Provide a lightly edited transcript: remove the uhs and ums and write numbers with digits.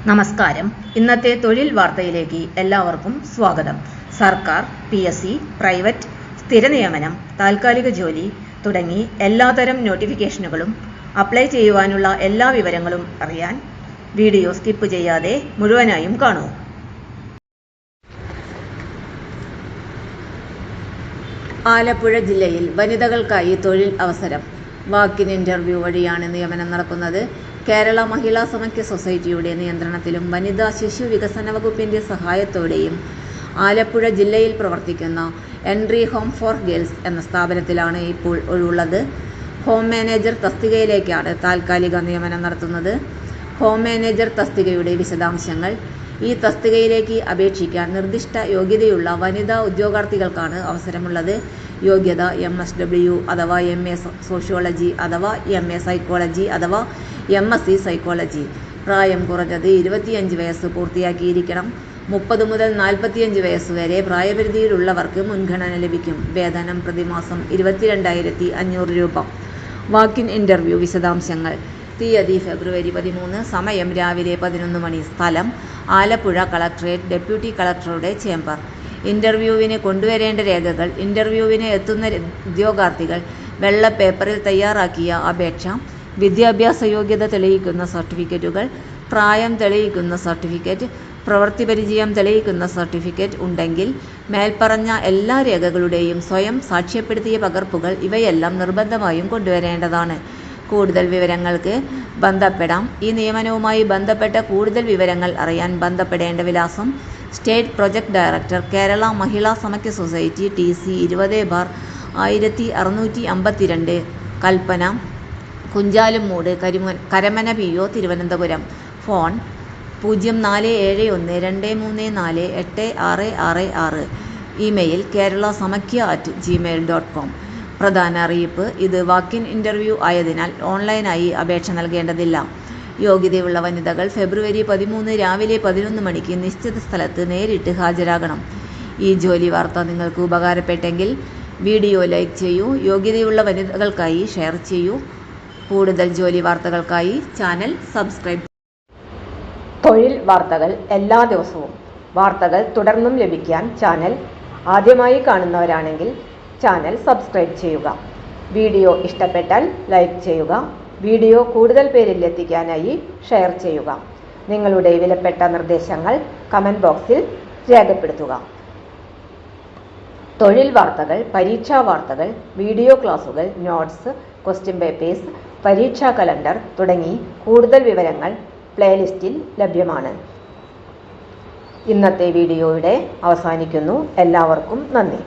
നമസ്കാരം. ഇന്നത്തെ തൊഴിൽ വാർത്തയിലേക്ക് എല്ലാവർക്കും സ്വാഗതം. സർക്കാർ, PSC, പ്രൈവറ്റ്, സ്ഥിര നിയമനം, താൽക്കാലിക ജോലി തുടങ്ങി എല്ലാതരം നോട്ടിഫിക്കേഷനുകളും അപ്ലൈ ചെയ്യുവാനുള്ള എല്ലാ വിവരങ്ങളും അറിയാൻ വീഡിയോ സ്കിപ്പ് ചെയ്യാതെ മുഴുവനായും കാണൂ. ആലപ്പുഴ ജില്ലയിൽ വനിതകൾക്കായി തൊഴിൽ അവസരം. വാക്കിൻ ഇന്റർവ്യൂ വഴിയാണ് നിയമനം നടക്കുന്നത്. കേരള മഹിളാ സമാഖ്യ സൊസൈറ്റിയുടെ നിയന്ത്രണത്തിലും വനിതാ ശിശു വികസന വകുപ്പിന്റെ സഹായത്തോടെയും ആലപ്പുഴ ജില്ലയിൽ പ്രവർത്തിക്കുന്ന എൻട്രി ഹോം ഫോർ ഗേൾസ് എന്ന സ്ഥാപനത്തിലാണ് ഇപ്പോൾ ഒഴിവുള്ളത്. ഹോം മാനേജർ തസ്തികയിലേക്കാണ് താൽക്കാലിക നിയമനം നടത്തുന്നത്. ഹോം മാനേജർ തസ്തികയുടെ വിശദാംശങ്ങൾ. ഈ തസ്തികയിലേക്ക് അപേക്ഷിക്കാൻ നിർദ്ദിഷ്ട യോഗ്യതയുള്ള വനിതാ ഉദ്യോഗാർത്ഥികൾക്കാണ് അവസരമുള്ളത്. യോഗ്യത MSW അഥവാ MA സോഷ്യോളജി അഥവാ MA സൈക്കോളജി അഥവാ MSc സൈക്കോളജി. പ്രായം കുറഞ്ഞത് 25 വയസ്സ് പൂർത്തിയാക്കിയിരിക്കണം. 30 മുതൽ 45 വയസ്സ് വരെ പ്രായപരിധിയിലുള്ളവർക്ക് മുൻഗണന ലഭിക്കും. വേതനം പ്രതിമാസം 22,500 രൂപ. വാക്കിൻ ഇന്റർവ്യൂ വിശദാംശങ്ങൾ. തീയതി ഫെബ്രുവരി 13. സമയം രാവിലെ 11 മണി. സ്ഥലം ആലപ്പുഴ കളക്ടറേറ്റ്, ഡെപ്യൂട്ടി കളക്ടറുടെ ചേംബർ. ഇന്റർവ്യൂവിന് കൊണ്ടുവരേണ്ട രേഖകൾ. ഇന്റർവ്യൂവിന് എത്തുന്ന ഉദ്യോഗാർത്ഥികൾ വെള്ള പേപ്പറിൽ തയ്യാറാക്കിയ അപേക്ഷ, വിദ്യാഭ്യാസ യോഗ്യത തെളിയിക്കുന്ന സർട്ടിഫിക്കറ്റുകൾ, പ്രായം തെളിയിക്കുന്ന സർട്ടിഫിക്കറ്റ്, പ്രവൃത്തി പരിചയം തെളിയിക്കുന്ന സർട്ടിഫിക്കറ്റ് ഉണ്ടെങ്കിൽ മേൽപ്പറഞ്ഞ എല്ലാ രേഖകളുടെയും സ്വയം സാക്ഷ്യപ്പെടുത്തിയ പകർപ്പുകൾ ഇവയെല്ലാം നിർബന്ധമായും കൊണ്ടുവരേണ്ടതാണ്. കൂടുതൽ വിവരങ്ങൾക്ക് ബന്ധപ്പെടാം. ഈ നിയമനവുമായി ബന്ധപ്പെട്ട കൂടുതൽ വിവരങ്ങൾ അറിയാൻ ബന്ധപ്പെടേണ്ട വിലാസം: state project director, Kerala Mahila Samakhya society, TC 20/1652, Kalpana, Kunchalummoodu, Karamana PO, Thiruvananthapuram. Phone 047123486666. Email keralasamakya@gmail.com. പ്രധാന അറിയിപ്പ്: ഇത് വാക്കിൻ ഇന്റർവ്യൂ ആയതിനാൽ ഓൺലൈനായി അപേക്ഷ നൽകേണ്ടതില്ല. യോഗ്യതയുള്ള വനിതകൾ ഫെബ്രുവരി 13 രാവിലെ 11 മണിക്ക് നിശ്ചിത സ്ഥലത്ത് നേരിട്ട് ഹാജരാകണം. ഈ ജോലി വാർത്ത നിങ്ങൾക്ക് ഉപകാരപ്പെട്ടെങ്കിൽ വീഡിയോ ലൈക്ക് ചെയ്യൂ. യോഗ്യതയുള്ള വനിതകൾക്കായി ഷെയർ ചെയ്യൂ. കൂടുതൽ ജോലി വാർത്തകൾക്കായി ചാനൽ സബ്സ്ക്രൈബ്. തൊഴിൽ വാർത്തകൾ എല്ലാ ദിവസവും. വാർത്തകൾ തുടർന്നും ലഭിക്കാൻ ചാനൽ ആദ്യമായി കാണുന്നവരാണെങ്കിൽ ചാനൽ സബ്സ്ക്രൈബ് ചെയ്യുക. വീഡിയോ ഇഷ്ടപ്പെട്ടാൽ ലൈക്ക് ചെയ്യുക. വീഡിയോ കൂടുതൽ പേരിൽ എത്തിക്കാനായി ഷെയർ ചെയ്യുക. നിങ്ങളുടെ വിലപ്പെട്ട നിർദ്ദേശങ്ങൾ കമന്റ് ബോക്സിൽ രേഖപ്പെടുത്തുക. തൊഴിൽ വാർത്തകൾ, പരീക്ഷാ വാർത്തകൾ, വീഡിയോ ക്ലാസുകൾ, നോട്ട്സ്, ക്വസ്റ്റ്യൻ പേപ്പേഴ്സ്, പരീക്ഷാ കലണ്ടർ തുടങ്ങി കൂടുതൽ വിവരങ്ങൾ പ്ലേലിസ്റ്റിൽ ലഭ്യമാണ്. ഇന്നത്തെ വീഡിയോയുടെ അവസാനിക്കുന്നു. എല്ലാവർക്കും നന്ദി.